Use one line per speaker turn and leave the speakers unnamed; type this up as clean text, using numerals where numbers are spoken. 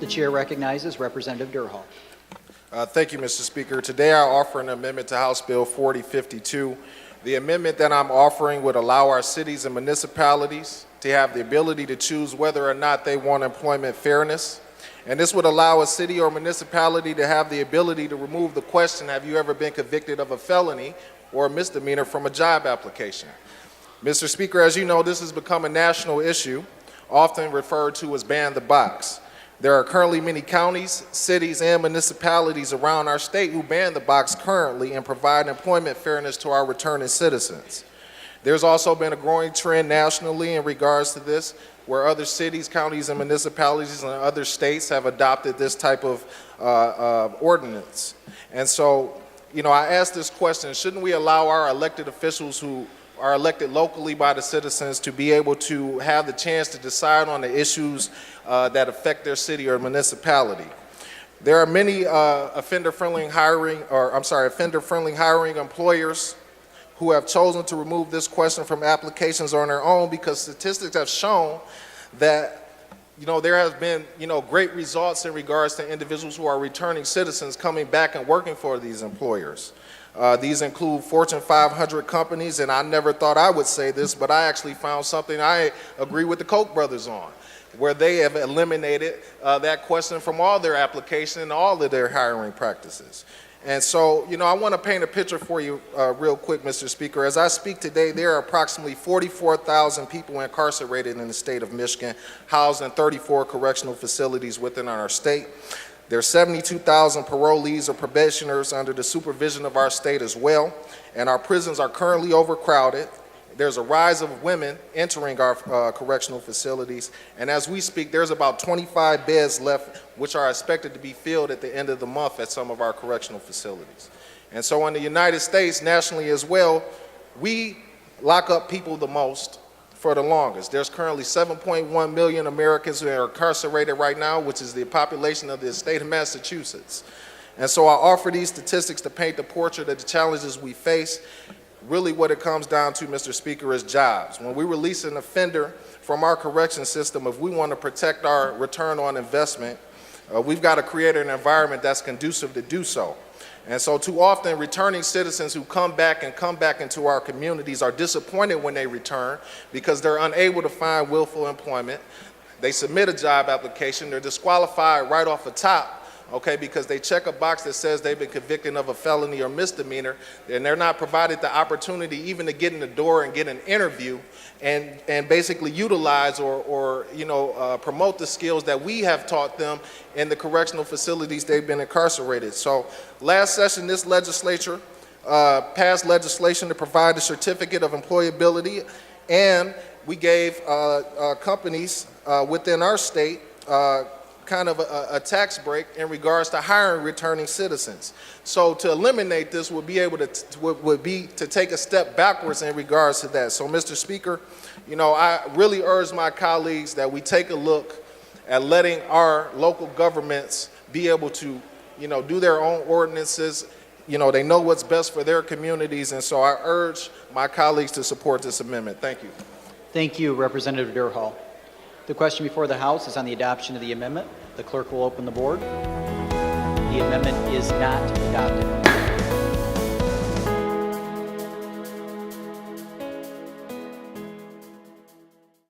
The chair recognizes Representative Durhal.
Thank you, Mr. Speaker. Today I offer an amendment to House Bill 4052. The amendment that I'm offering would allow our cities and municipalities to have the ability to choose whether or not they want employment fairness. And this would allow a city or municipality to have the ability to remove the question, have you ever been convicted of a felony or a misdemeanor from a job application? Mr. Speaker, as you know, this has become a national issue, often referred to as ban the box. There are currently many counties, cities, and municipalities around our state who ban the box currently and provide employment fairness to our returning citizens. There's also been a growing trend nationally in regards to this, where other cities, counties, and municipalities in other states have adopted this type of ordinance. And so, I ask this question, shouldn't we allow our elected officials who are elected locally by the citizens to be able to have the chance to decide on the issues that affect their city or municipality? There are many offender-friendly hiring employers who have chosen to remove this question from applications on their own because statistics have shown that there has been great results in regards to individuals who are returning citizens coming back and working for these employers. These include Fortune 500 companies, and I never thought I would say this, but I actually found something I agree with the Koch brothers on, where they have eliminated that question from all their application and all of their hiring practices. And so, I want to paint a picture for you real quick, Mr. Speaker. As I speak today, there are approximately 44,000 people incarcerated in the state of Michigan, housed in 34 correctional facilities within our state. There are 72,000 parolees or probationers under the supervision of our state as well, and our prisons are currently overcrowded. There's a rise of women entering our correctional facilities, and as we speak, there's about 25 beds left, which are expected to be filled at the end of the month at some of our correctional facilities. And so in the United States, nationally as well, we lock up people the most for the longest. There's currently 7.1 million Americans who are incarcerated right now, which is the population of the state of Massachusetts. And so I offer these statistics to paint the portrait of the challenges we face. Really what it comes down to, Mr. Speaker, is jobs. When we release an offender from our correction system, if we want to protect our return on investment, we've got to create an environment that's conducive to do so. And so too often, returning citizens who come back into our communities are disappointed when they return because they're unable to find willful employment. They submit a job application, they're disqualified right off the top, okay, because they check a box that says they've been convicted of a felony or misdemeanor, and they're not provided the opportunity even to get in the door and get an interview and basically utilize or promote the skills that we have taught them in the correctional facilities they've been incarcerated. So last session, this legislature passed legislation to provide a certificate of employability, and we gave companies within our state kind of a tax break in regards to hiring returning citizens. So to eliminate this would be to take a step backwards in regards to that. So Mr. Speaker, I really urge my colleagues that we take a look at letting our local governments be able to, do their own ordinances. They know what's best for their communities, and so I urge my colleagues to support this amendment. Thank you.
Thank you, Representative Durhal. The question before the House is on the adoption of the amendment. The clerk will open the board. The amendment is not adopted.